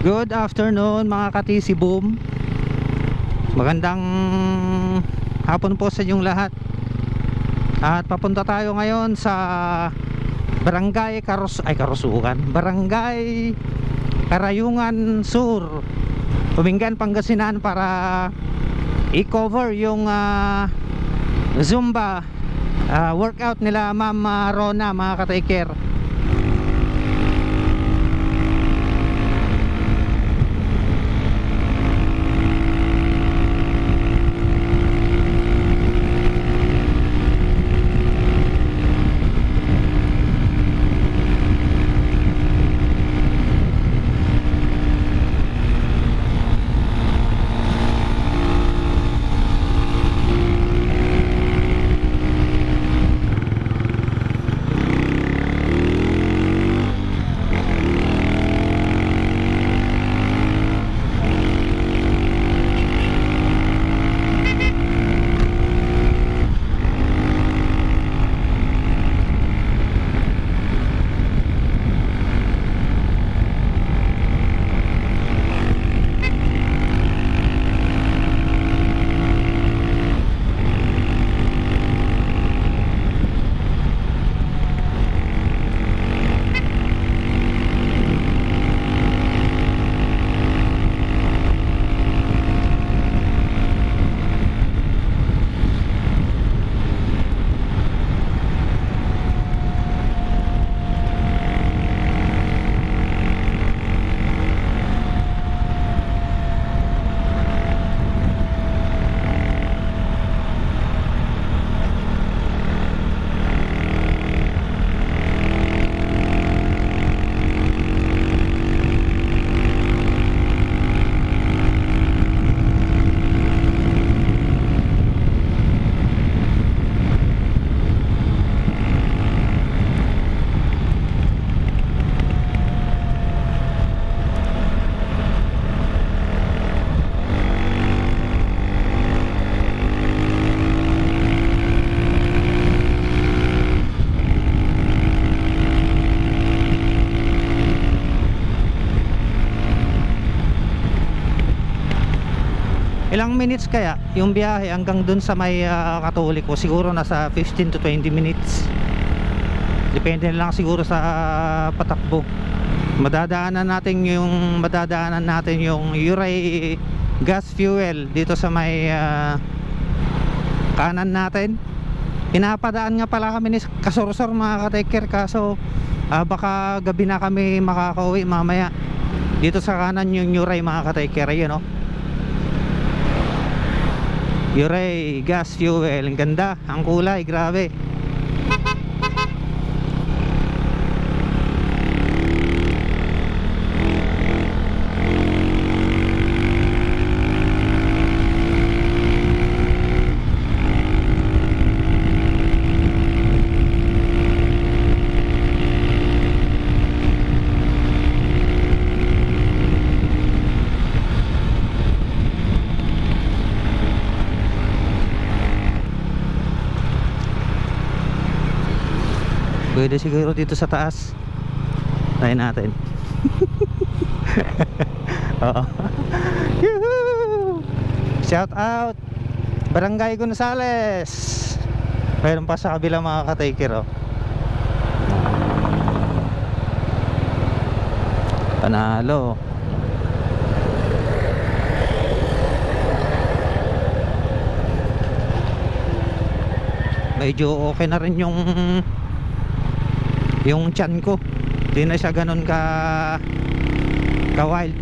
Good afternoon mga ka-TC Boom. Magandang hapon po sa inyong lahat. At papunta tayo ngayon sa Barangay Barangay Karayungan Sur, Tumingan, Pangasinan, para i-cover yung Zumba workout nila Ma'am Rona, mga ka-taker. Ilang minutes kaya yung biyahe hanggang dun sa may Katoliko? Siguro nasa 15 to 20 minutes. Depende na lang siguro sa patakbo. Madadaanan natin yung Uray gas fuel dito sa may kanan natin. Pinapadaan nga pala kami ni Kasursor, mga ka-taker, kaso baka gabi na kami makakauwi mamaya. Dito sa kanan yung Uray, mga ka-taker, yun, no? Uray gas fuel, ang ganda, ang kulay, grabe. Pwede siguro dito sa taas. Try natin. Oo. Shout out Barangay Gonzales. Mayroon pa sa kabila, mga ka-taker, oh. Panalo. Medyo okay na rin yung tiyan ko. Hindi na siya ganun ka wild.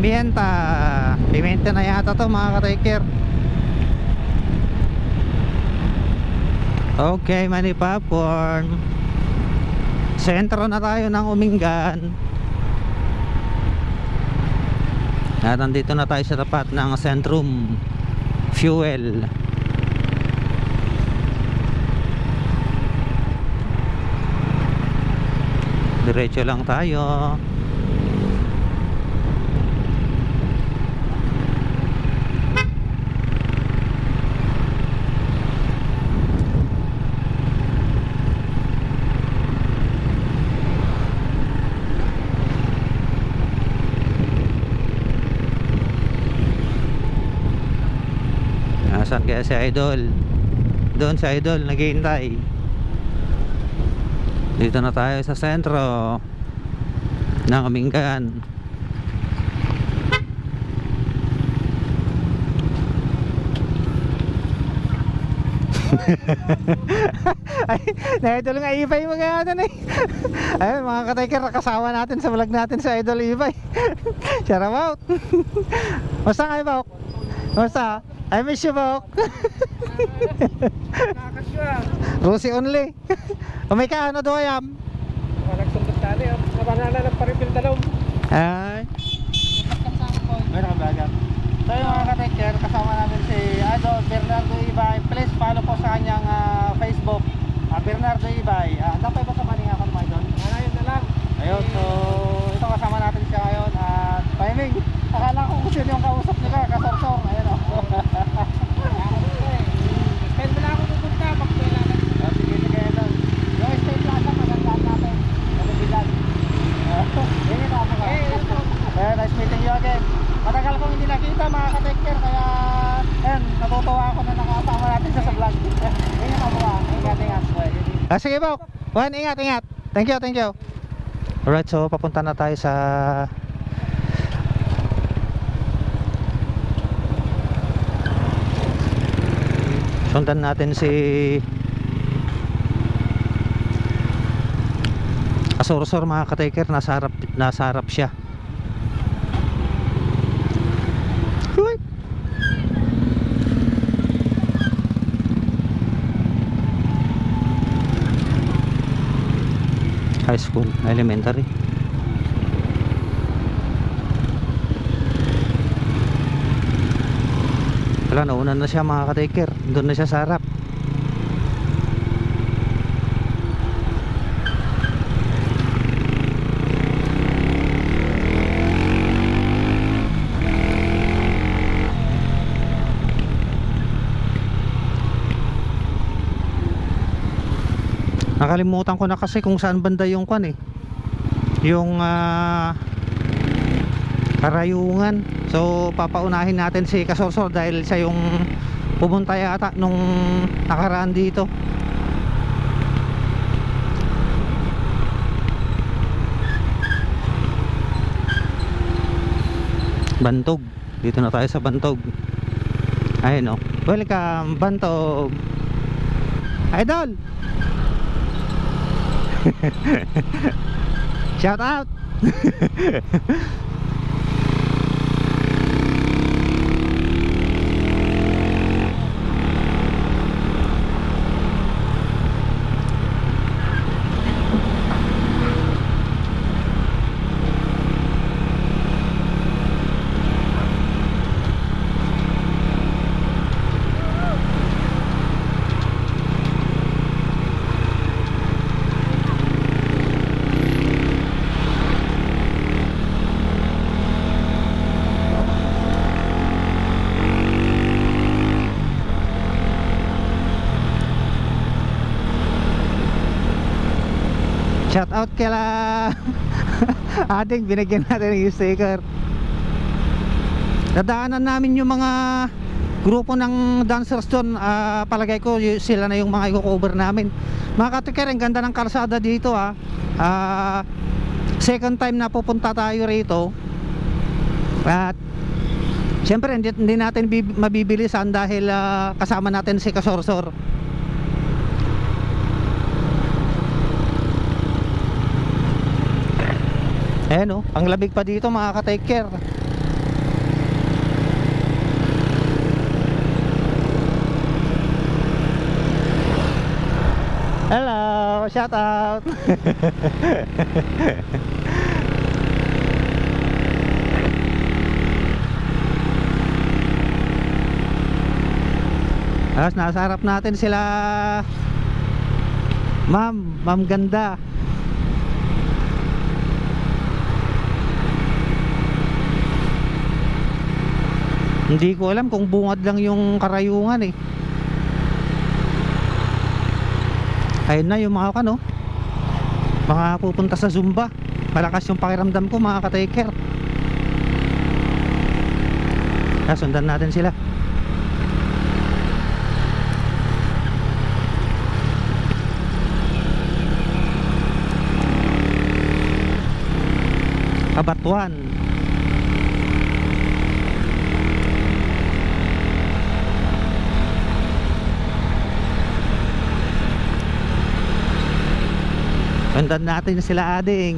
Pimienta. Pimienta na yata to mga ka-taker. Okay, Manny Popcorn. Sentro na tayo ng Umingan. At nandito na tayo sa tapat ng Centrum Fuel. Diretso lang tayo. Nasaan kaya si Idol? Doon si Idol naghihintay. Dito na tayo sa sentro ng Umingan. Ay, na-idol nga Ibay mga ano na. Ay, mga ka-taker, kasama natin sa vlog natin sa Idol Ibay. Shout out. Basta kayo, Bok? Basta? I miss you, Bok. Rosie only. Umay ka, ano do ayam? Nagsundot tali, nabanala ng paripil dalom. Ay. Ay, nakabagat. So yung mga ka-taker, kasama namin si Idol Bernardo Ibay. Please follow po sa kanyang Facebook, Bernardo Ibay. Napay ba sa maling ako mga Idol? Ayun na lang. Ayun, so ito kasama natin siya ngayon. At timing, akala ko kung sino yung kausap nila, kasorsor. Ayun o. Kaya mo na ako pupunta, magkailangan. Sige, sige, Idol. Yung State Plaza, magandaan natin. Kalubigan. Yun yung ako ka. Nice meeting you again. Matagal kong hindi nakita mga ka-taker, kaya ayun, natutuwa ako na nakasama natin siya sa vlog. Yun yung ako ka. Ingat, ingat. Sige, Bok. Juan, ingat, ingat. Thank you, thank you. Alright, so papunta na tayo sa sundan natin si Kasorsor mga ka-taker. Nasa harap siya. Uy! High school, elementary. Wala, nauna na siya mga ka-taker. Doon na siya sa harap. Nakalimutan ko na kasi kung saan banda yung kwan eh. Yung Karayungan. So papaunahin natin si Kasorsor dahil siya yung pumunta yata nung nakaraan dito. Bantog. Dito na tayo sa Bantog. Ayun o. Welcome Bantog. Idol. Shout out. Shout out kila ating binigyan natin ng sticker. Dadaanan namin yung mga grupo ng dancers doon. Palagay ko sila na yung mga i-cover namin. Mga katiker, ang ganda ng kalsada dito second time na pupunta tayo rito. At syempre hindi natin mabibilisan dahil kasama natin si Kasorsor. Ayan o, ang labig pa dito mga ka-take care. shout out. Tapos nasa harap natin sila Ma'am Ganda. Hindi ko alam kung bungad lang yung karayungan eh. Ayun na yung mga kano, mga pupunta sa Zumba. Malakas yung pakiramdam ko mga ka-taker. Sundan natin sila. Kabatuan. Sundan natin sila ading.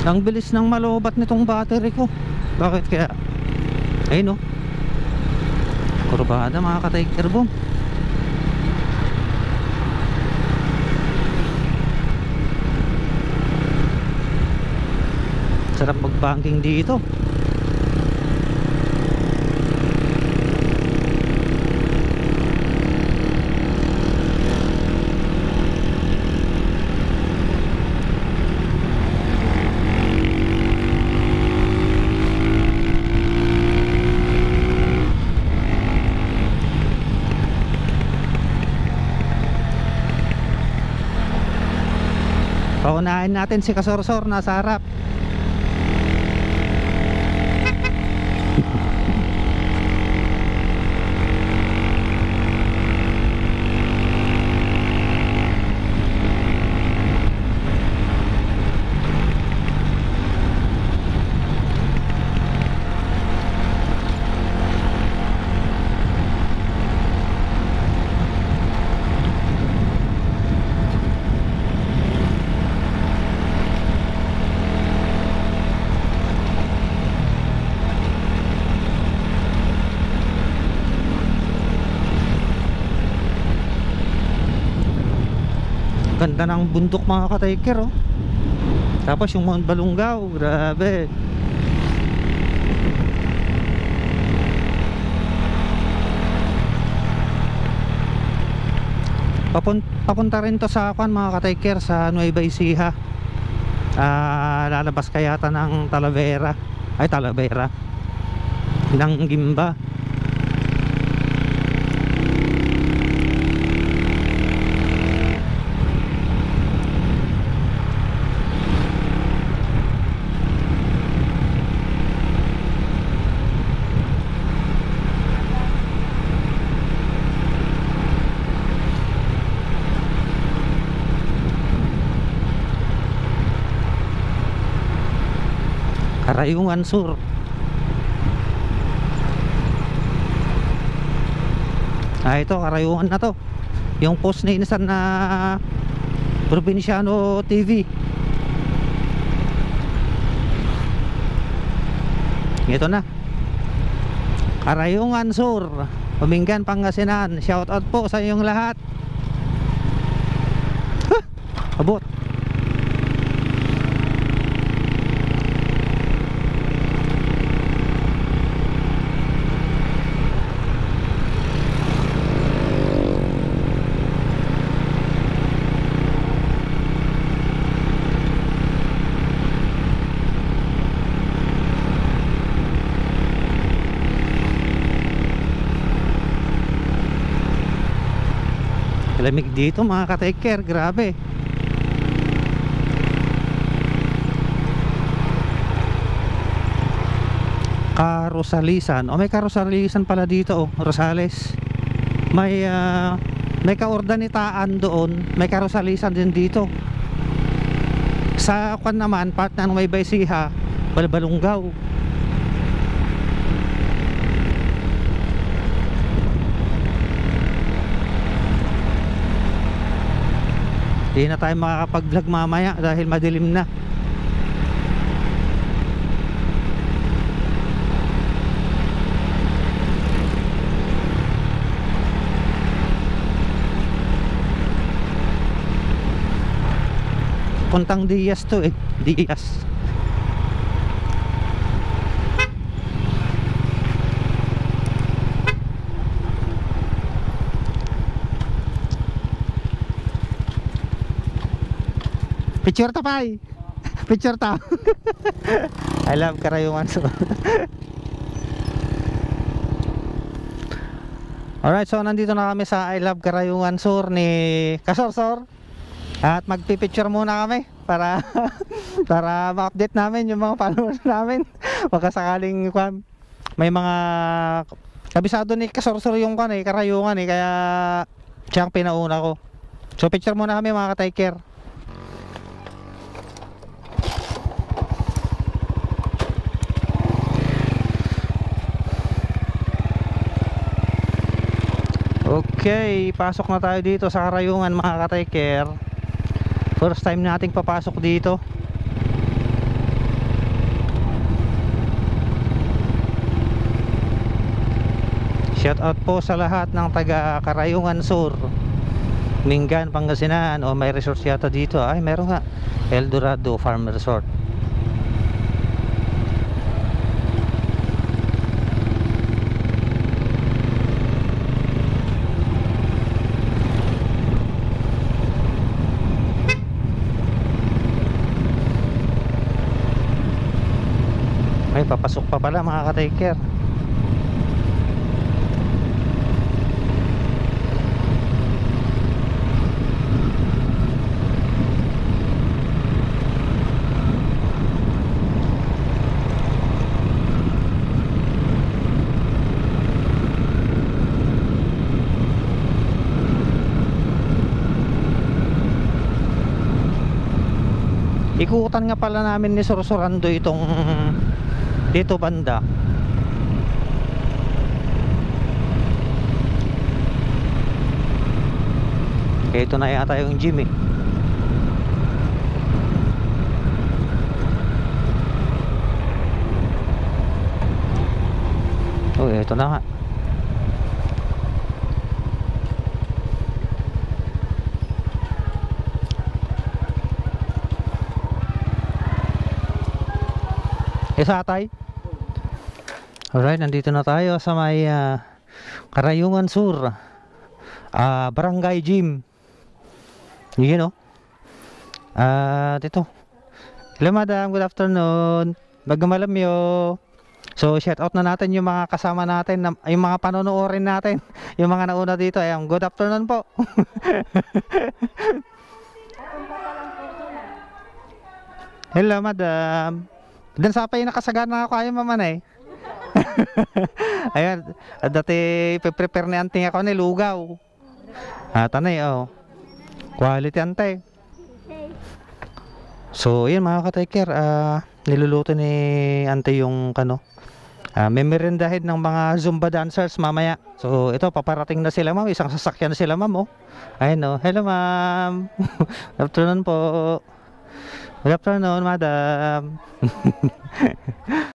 Ang bilis ng malobat nitong battery ko. Bakit kaya? Ayun o. Kurbada mga ka-taker boom. Sarap mag-banking dito. Paunahin natin si Kasorsor nasa harap. Ganda ng bundok mga ka-taker oh. Tapos yung Mount Balungaw, grabe. Papunta rin to sa Kwan mga ka-taker, sa Nueva Ecija. Lalabas kayata ng Talavera ng Gimba. Karayungan Sur. Ito Karayungan na to. Yung post na inasan na Probinsyano TV. Ito na Karayungan Sur, Paminggan, Pangasinan. Shout out po sa inyong lahat. Abot. Lamig dito mga ka-taker, grabe. Karosalisan. May Karosalisan pala dito oh, Rosales. May kaordanitaan doon, may Karosalisan din dito. Sa Kwan naman, part ng Nueva Ecija, Balbalungaw. Hindi na tayo makakapag-vlog mamaya dahil madilim na. Puntang Diaz to eh. Diaz. Picture ta pay. Picture ta. I love Karayungan Sur. Alright, so nandito na kami sa I love Karayungan Sur ni Kasorsor. At magpipicture muna kami para para ma-update namin yung mga followers namin. Baka sakaling may mga kabisado ni Kasorsor yung Karayungan kaya siya ang pinauna ko. So picture muna kami mga ka-tiker. Okay, pasok na tayo dito sa Karayungan mga ka-tiker. First time nating papasok dito. Shout out po sa lahat ng taga Karayungan Sur, Mingan, Pangasinan. O may resort yata dito. Ay meron nga, El Dorado Farm Resort. Ay, papasok pa pala mga ka-tiker. Ikutan nga pala namin ni Sorsorando itong dito banda. Kaya ito na yata yung gym eh. Oh, ito na nga. Isatay. Alright, nandito na tayo sa may Karayungan Sur, Barangay Gym. Yun o. Dito. Hello madam, good afternoon. Bagamalamyo. So shout out na natin yung mga kasama natin, yung mga panonoodin natin, yung mga nauna dito. Ayun, good afternoon po. Hello madam. Dan sa pa yung nakasagana ako kayo mamanay. Ayan, dati prepare ni auntie ako ni lugaw. Tanay oh. Quality ante. So, yun mga ka-tiker, niluluto ni auntie yung may merindahin ng mga Zumba dancers mamaya. So, ito paparating na sila ma'am, isang sasakyan na sila ma'am oh. Ayun oh. Hello ma'am. Good afternoon po. Good afternoon madam.